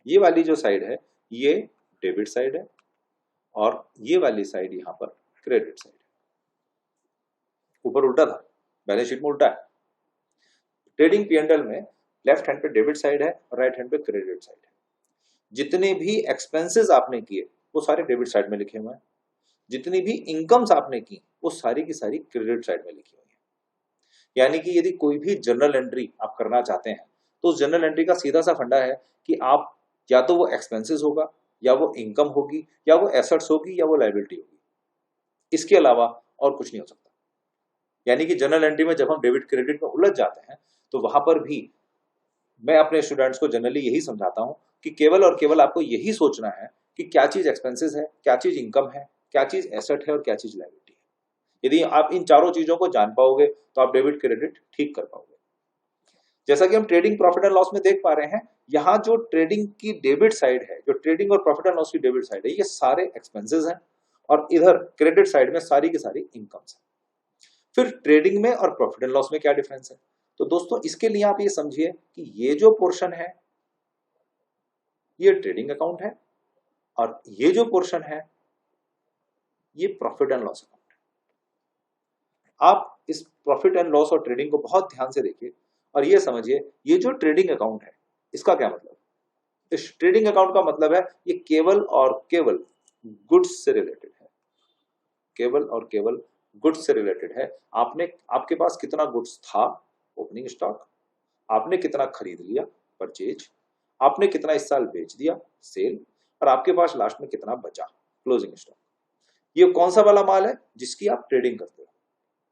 ये वाली जो साइड है ये डेबिट साइड है और ये वाली साइड यहां पर क्रेडिट साइड है। ऊपर उल्टा था, बैलेंस शीट में उल्टा है। ट्रेडिंग पी&एल में लेफ्ट हैंड पे डेबिट साइड है और राइट हैंड पे क्रेडिट साइड है। जितने भी एक्सपेंसेस आपने किए वो सारे डेबिट साइड में लिखे हुए हैं, जितनी भी इनकम्स आपने की वो सारी की सारी क्रेडिट साइड में लिखी हुई है। यानी कि यदि कोई भी जर्नल एंट्री आप करना चाहते हैं तो उस जर्नल एंट्री का सीधा सा फंडा है कि आप या तो वो एक्सपेंसेस होगा या वो इनकम होगी या वो एसेट्स होगी या वो लायबिलिटी होगी, इसके अलावा और कुछ नहीं हो सकता। यानी कि जर्नल एंट्री में जब हम डेबिट क्रेडिट में उलझ जाते हैं तो वहां पर भी मैं अपने स्टूडेंट्स को जनरली यही समझाता हूं कि केवल और केवल आपको यही सोचना है कि क्या चीज एक्सपेंसेस है, क्या चीज इनकम है, क्या चीज एसेट है और क्या चीज लायबिलिटी है। यदि आप इन चारों चीजों को जान पाओगे तो आप डेबिट क्रेडिट ठीक कर पाओगे। जैसा कि हम ट्रेडिंग प्रॉफिट एंड लॉस में देख पा रहे हैं, यहाँ जो ट्रेडिंग की डेबिट साइड है, जो ट्रेडिंग और प्रॉफिट एंड लॉस की डेबिट साइड है, ये सारे एक्सपेंसेस हैं और इधर क्रेडिट साइड में सारी की सारी इनकम्स है। फिर ट्रेडिंग में और प्रॉफिट एंड लॉस में क्या डिफरेंस है? तो दोस्तों इसके लिए आप ये समझिए कि ये जो पोर्शन है ये ट्रेडिंग अकाउंट है और ये जो पोर्शन है ये प्रॉफिट एंड लॉस अकाउंट है। आप इस प्रॉफिट एंड लॉस और ट्रेडिंग को बहुत ध्यान से देखिए और ये समझिए ये जो ट्रेडिंग अकाउंट है इसका क्या मतलब है। इस ट्रेडिंग अकाउंट का मतलब है ये केवल और केवल गुड्स से रिलेटेड है, केवल और केवल गुड्स से रिलेटेड है। आपके पास कितना गुड्स था, ओपनिंग स्टॉक, आपने कितना खरीद लिया, परचेज, आपने कितना इस साल बेच दिया, सेल, और आपके पास लास्ट में कितना बचा, क्लोजिंग स्टॉक। ये कौन सा वाला माल है जिसकी आप ट्रेडिंग करते हो।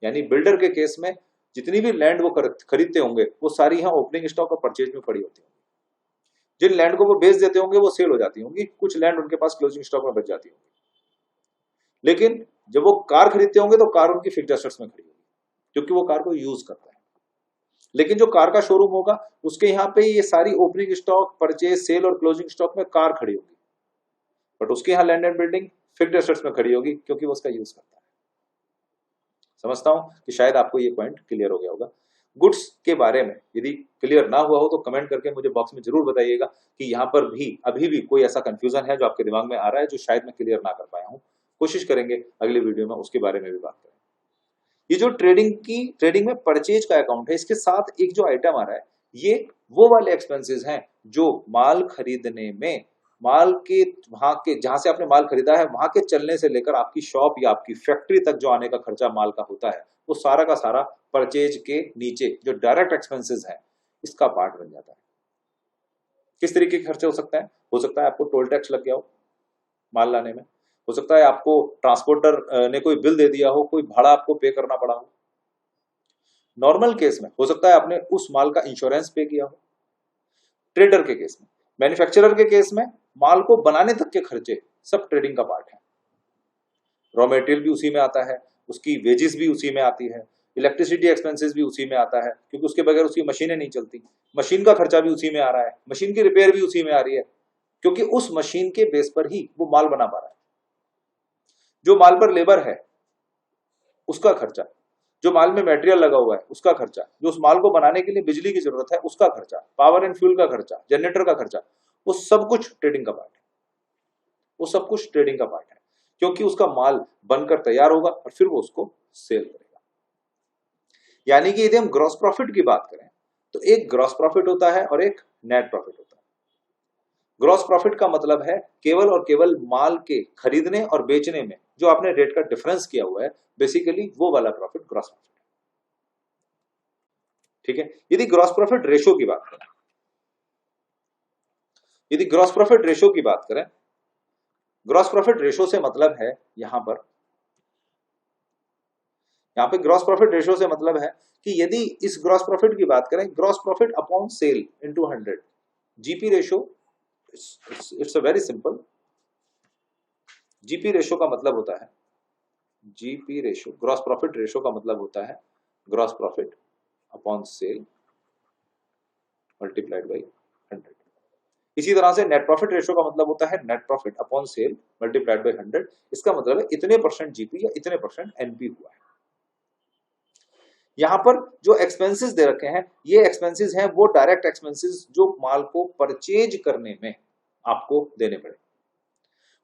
यानी बिल्डर के केस में जितनी भी लैंड वो खरीदते होंगे वो सारी यहाँ ओपनिंग स्टॉक और परचेज में पड़ी होती होंगी। जिन लैंड को वो बेच देते होंगे वो सेल हो जाती होंगी, कुछ लैंड उनके पास क्लोजिंग स्टॉक में बच जाती होंगी। लेकिन जब वो कार खरीदते होंगे तो कार उनकी फिक्स्ड एसेट्स में खड़ी होगी क्योंकि वो कार को यूज करता है। लेकिन जो कार का शोरूम होगा उसके यहाँ पे ये सारी ओपनिंग स्टॉक, परचेज, सेल और क्लोजिंग स्टॉक में कार खड़ी होगी, बट उसके यहाँ land and building fixed assets में खड़ी होगी क्योंकि वो उसका यूज करता है। समझता हूं कि शायद आपको ये पॉइंट क्लियर हो गया होगा। गुड्स के बारे में यदि क्लियर ना हुआ हो तो कमेंट करके मुझे बॉक्स में जरूर बताइएगा कि यहाँ पर भी अभी भी कोई ऐसा कंफ्यूजन है जो आपके दिमाग में आ रहा है जो शायद मैं क्लियर ना कर पाया हूँ। कोशिश करेंगे अगले वीडियो में उसके बारे में भी बात करें। ये जो ट्रेडिंग में परचेज का अकाउंट है, इसके साथ एक जो आइटम आ रहा है, ये वो वाले एक्सपेंसेस हैं जो माल खरीदने में, माल के वहां के जहां से आपने माल खरीदा है वहां के चलने से लेकर आपकी शॉप या आपकी फैक्ट्री तक जो आने का खर्चा माल का होता है, वो सारा का सारा परचेज के नीचे जो डायरेक्ट एक्सपेंसेस है इसका पार्ट बन जाता है। किस तरीके के खर्चे हो सकते हैं? हो सकता है आपको टोल टैक्स लग गया हो माल लाने में, हो सकता है आपको ट्रांसपोर्टर ने कोई बिल दे दिया हो, कोई भाड़ा आपको पे करना पड़ा हो। नॉर्मल केस में हो सकता है आपने उस माल का इंश्योरेंस पे किया हो। ट्रेडर के केस में, मैन्युफैक्चरर के केस में माल को बनाने तक के खर्चे सब ट्रेडिंग का पार्ट है। रॉ मटेरियल भी उसी में आता है, उसकी वेजेस भी उसी में आती है, इलेक्ट्रिसिटी एक्सपेंसेस भी उसी में आता है क्योंकि उसके बगैर उसकी मशीनें नहीं चलती। मशीन का खर्चा भी उसी में आ रहा है, मशीन की रिपेयर भी उसी में आ रही है क्योंकि उस मशीन के बेस पर ही वो माल बना पा रहा है। जो माल पर लेबर है उसका खर्चा, जो माल में मटेरियल लगा हुआ है उसका खर्चा, जो उस माल को बनाने के लिए बिजली की जरूरत है उसका खर्चा, पावर एंड फ्यूल का खर्चा, जनरेटर का खर्चा, वो सब कुछ ट्रेडिंग का पार्ट है। वो सब कुछ ट्रेडिंग का पार्ट है क्योंकि उसका माल बनकर तैयार होगा और फिर वो उसको सेल करेगा। यानी कि यदि हम ग्रॉस प्रॉफिट की बात करें तो एक ग्रॉस प्रॉफिट होता है और एक नेट प्रॉफिट होता है। ग्रॉस प्रॉफिट का मतलब है केवल और केवल माल के खरीदने और बेचने में जो आपने रेट का डिफरेंस किया हुआ है, बेसिकली वो वाला प्रॉफिट ग्रॉस प्रॉफिट है। ठीक है। यदि ग्रॉस प्रॉफिट रेशो की बात करें, यदि ग्रॉस प्रॉफिट रेशो की बात करें, ग्रॉस प्रॉफिट रेशो से मतलब है यहां पे ग्रॉस प्रॉफिट रेशो से मतलब है कि यदि इस ग्रॉस प्रॉफिट की बात करें, gross profit upon sale into 100, GP ratio, it's a very simple. GP ratio का मतलब होता है, GP ratio gross profit ratio का मतलब होता है gross profit upon sale multiplied by 100। इसी तरह से नेट प्रॉफिट रेशो का मतलब होता है net profit upon sale multiplied by 100। इसका मतलब है इतने परसेंट जीपी या इतने परसेंट एनपी हुआ है। यहां पर जो एक्सपेंसेस दे रखे हैं, ये एक्सपेंसेस हैं वो डायरेक्ट एक्सपेंसेस जो माल को परचेज करने में आपको देने पड़े।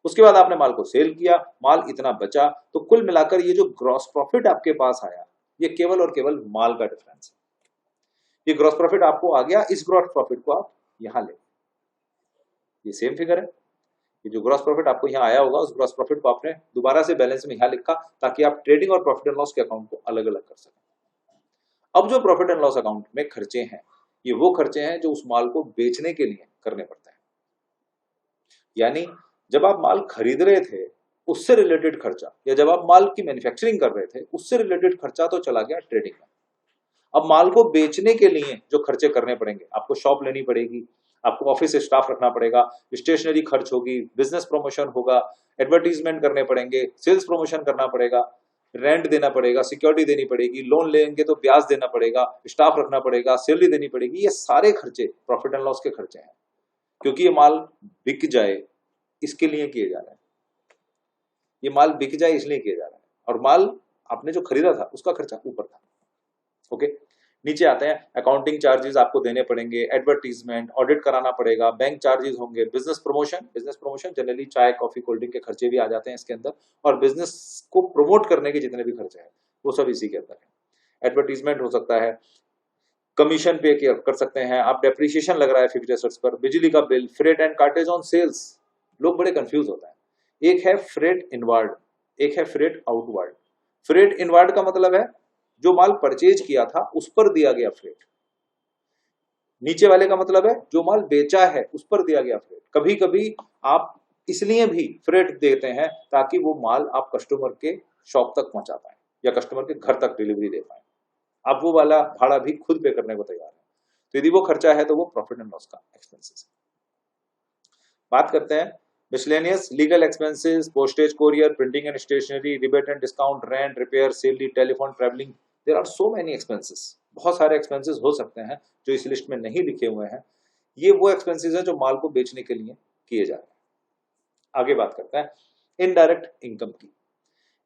उसके बाद आपने माल को सेल किया, माल इतना बचा, तो कुल मिलाकर ये जो ग्रॉस प्रॉफिट आपके पास आया, ये केवल और केवल माल का डिफरेंस है। ये ग्रॉस प्रॉफिट आपको आ गया, इस ग्रॉस प्रॉफिट को आप यहां ले, ये सेम फिगर है। ये जो ग्रॉस प्रॉफिट आपको यहाँ आया होगा, उस ग्रॉस प्रॉफिट को आपने दोबारा से बैलेंस में यहाँ लिखा ताकि आप ट्रेडिंग और प्रॉफिट एंड लॉस के अकाउंट को अलग अलग कर सकें। अब जो प्रॉफिट एंड लॉस अकाउंट में खर्चे हैं, ये वो खर्चे हैं जो उस माल को बेचने के लिए करने पड़ते हैं। यानी जब आप माल खरीद रहे थे उससे रिलेटेड खर्चा, या जब आप माल की मैन्युफैक्चरिंग कर रहे थे उससे रिलेटेड खर्चा तो चला गया ट्रेडिंग में। अब माल को बेचने के लिए जो खर्चे करने पड़ेंगे, आपको शॉप लेनी पड़ेगी, आपको ऑफिस से स्टाफ रखना पड़ेगा, स्टेशनरी खर्च होगी, बिजनेस प्रमोशन होगा, एडवर्टीजमेंट करने पड़ेंगे, सेल्स प्रमोशन करना पड़ेगा, रेंट देना पड़ेगा, सिक्योरिटी देनी पड़ेगी, लोन लेंगे तो ब्याज देना पड़ेगा, स्टाफ रखना पड़ेगा, सैलरी देनी पड़ेगी। ये सारे खर्चे प्रॉफिट एंड लॉस के खर्चे हैं क्योंकि ये माल बिक जाए इसके लिए किए जा रहे हैं। ये माल बिक जाए इसलिए किया जा रहा है और माल आपने जो खरीदा था उसका खर्चा ऊपर था। ओके, नीचे आते हैं। अकाउंटिंग चार्जेस आपको देने पड़ेंगे, एडवर्टीजमेंट, ऑडिट कराना पड़ेगा, बैंक चार्जेस होंगे, बिजनेस प्रमोशन जनरली चाय कॉफी कोल्ड ड्रिंक के खर्चे भी आ जाते हैं इसके अंदर, और बिजनेस को प्रमोट करने के जितने भी खर्चे हैं वो सब इसी के अंदर है। एडवर्टीजमेंट हो सकता है, कमीशन पे कर सकते हैं आप, डेप्रिसिएशन लग रहा है फिक्स्ड एसेट्स पर, बिजली का bill, freight and cartage on sales. लोग बड़े कंफ्यूज होता है, एक है फ्रेट इनवर्ड, एक है फ्रेट आउटवर्ड। फ्रेट इनवर्ड का मतलब है जो माल परचेज किया था उस पर दिया गया फ्रेट, नीचे वाले का मतलब है जो माल बेचा है उस पर दिया गया फ्रेट। कभी कभी आप इसलिए भी फ्रेट देते हैं ताकि वो माल आप कस्टमर के शॉप तक पहुंचा पाए या कस्टमर के घर तक डिलीवरी दे पाए। आप वो वाला भाड़ा भी खुद पे करने को तैयार है, तो यदि वो खर्चा है तो वो प्रॉफिट एंड लॉस का एक्सपेंसेस है। बात करते हैं miscellaneous legal expenses, postage, courier, printing and stationery, rebate and discount, rent, repair, salary, telephone, travelling. There are so many expenses. बहुत सारे एक्सपेंसेस हो सकते हैं जो इस लिस्ट में नहीं लिखे हुए हैं। ये वो एक्सपेंसेस हैं जो माल को बेचने के लिए किए जा रहे हैं। आगे बात करते हैं इनडायरेक्ट इनकम की।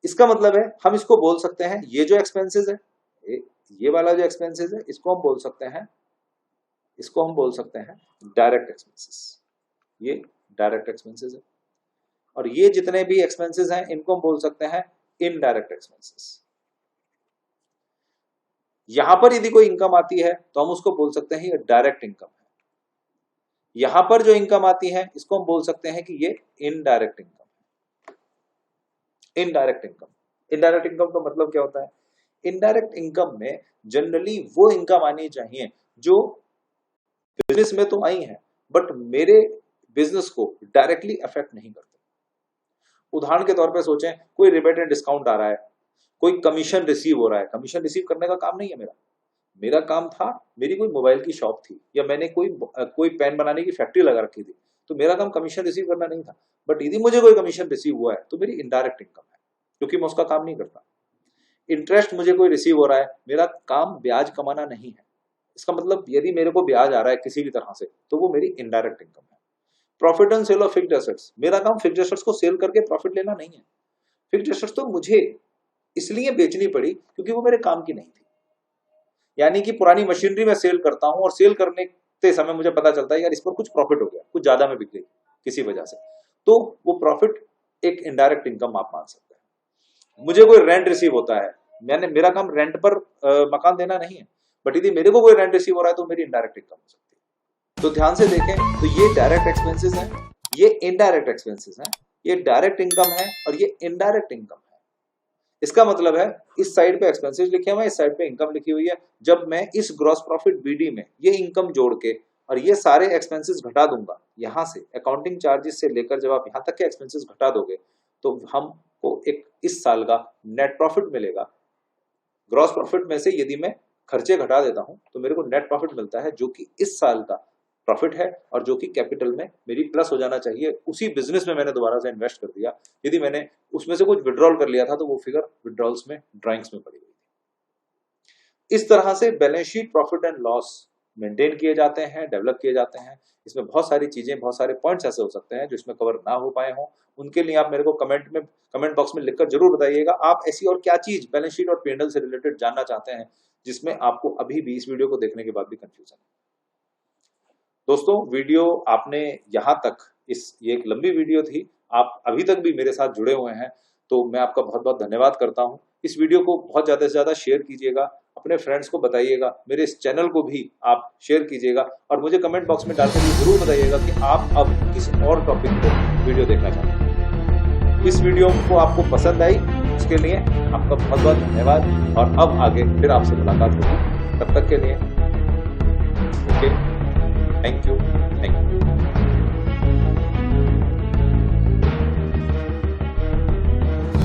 इसका मतलब है हम इसको बोल सकते हैं ये जो एक्सपेंसेस है ये वाला जो एक्सपेंसेस है इसको हम बोल सकते हैं डायरेक्ट एक्सपेंसेस। ये डायरेक्ट एक्सपेंसेस है। और ये जितने भी एक्सपेंसेस हैं इनको हम बोल सकते हैं इनडायरेक्ट एक्सपेंसेस। यहां पर यदि कोई इनकम आती है तो हम उसको बोल सकते हैं ये डायरेक्ट इनकम है। यहां पर जो इनकम आती है इसको हम बोल सकते हैं कि ये इनडायरेक्ट इनकम है। इनडायरेक्ट इनकम का मतलब क्या होता है? इनडायरेक्ट इनकम में जनरली वो इनकम आनी चाहिए जो बिजनेस में तो आई है बट मेरे बिजनेस को डायरेक्टली अफेक्ट नहीं करते। उदाहरण के तौर पे सोचें, कोई रिबेट एंड डिस्काउंट आ रहा है, कोई कमीशन रिसीव हो रहा है। कमीशन रिसीव करने का काम नहीं है मेरा काम था, मेरी कोई मोबाइल की शॉप थी या मैंने कोई पेन बनाने की फैक्ट्री लगा रखी थी, तो मेरा काम कमीशन रिसीव करना नहीं था। बट यदि मुझे कोई कमीशन रिसीव हुआ है तो मेरी इनडायरेक्ट इनकम है, क्योंकि मैं उसका काम नहीं करता। इंटरेस्ट मुझे कोई रिसीव हो रहा है, मेरा काम ब्याज कमाना नहीं है। इसका मतलब यदि मेरे को ब्याज आ रहा है किसी भी तरह से तो वो मेरी इनडायरेक्ट इनकम है। Profit and sale of fixed assets, मेरा काम फिक्स्ड एसेट्स को सेल करके प्रॉफिट लेना नहीं है। फिक्स्ड एसेट्स तो मुझे इसलिए बेचनी पड़ी क्योंकि वो मेरे काम की नहीं थी। यानी कि पुरानी मशीनरी में सेल करता हूं और सेल करने के समय मुझे पता चलता है यार इस पर कुछ प्रॉफिट हो गया, कुछ ज्यादा में बिक गई किसी वजह से, तो वो प्रॉफिट एक इनडायरेक्ट इनकम आप मान सकते हैं। मुझे कोई रेंट रिसीव होता है, मेरा काम रेंट पर मकान देना नहीं है, बट यदि मेरे को कोई रेंट रिसीव हो रहा है तो मेरी इनडायरेक्ट इनकम हो सकती है। तो ध्यान से देखें, तो ये डायरेक्ट एक्सपेंसेस हैं, ये इनडायरेक्ट एक्सपेंसेस हैं, ये डायरेक्ट इनकम है और ये इनडायरेक्ट इनकम है। इसका मतलब है इस साइड पे एक्सपेंसेस लिखे हुए हैं, इस साइड पे इनकम लिखी हुई है। जब मैं इस ग्रॉस प्रॉफिट बीडी में ये इनकम जोड़ के और ये सारे एक्सपेंसेस घटा दूंगा, यहां से अकाउंटिंग चार्जेस से लेकर जब आप यहां तक के एक्सपेंसेस घटा दोगे तो हमको एक इस साल का नेट प्रॉफिट मिलेगा। ग्रॉस प्रॉफिट में से यदि मैं खर्चे घटा देता हूं तो मेरे को नेट प्रॉफिट मिलता है, जो कि इस साल का प्रॉफिट है और जो कि कैपिटल में मेरी प्लस हो जाना चाहिए। उसी बिजनेस में मैंने दोबारा से इन्वेस्ट कर दिया, यदि मैंने उसमें से कुछ विड्रॉल कर लिया था तो वो फिगर विड्रॉल्स में, ड्राइंग्स में पड़ी हुई। इस तरह से balance sheet profit and loss maintain किए जाते हैं, डेवलप किए जाते हैं। इसमें बहुत सारी चीजें, बहुत सारे पॉइंट्स ऐसे हो सकते हैं जो इसमें कवर ना हो पाए हों। उनके लिए आप मेरे को कमेंट बॉक्स में लिखकर जरूर बताइएगा आप ऐसी और क्या चीज बैलेंस शीट और P&L से रिलेटेड जानना चाहते हैं जिसमें आपको अभी भी इस वीडियो को देखने के बाद भी कंफ्यूजन है। दोस्तों, वीडियो आपने यहाँ तक, ये एक लंबी वीडियो थी, आप अभी तक भी मेरे साथ जुड़े हुए हैं तो मैं आपका बहुत बहुत धन्यवाद करता हूँ। इस वीडियो को बहुत ज्यादा से ज्यादा शेयर कीजिएगा, अपने फ्रेंड्स को बताइएगा, मेरे इस चैनल को भी आप शेयर कीजिएगा और मुझे कमेंट बॉक्स में डालकर जरूर बताइएगा कि आप अब किस और टॉपिक पर वीडियो देखना चाहते हैं। इस वीडियो को आपको पसंद आई, उसके लिए आपका बहुत बहुत धन्यवाद और अब आगे फिर आपसे मुलाकात होगी। तब तक के लिए ओके, थैंक यू।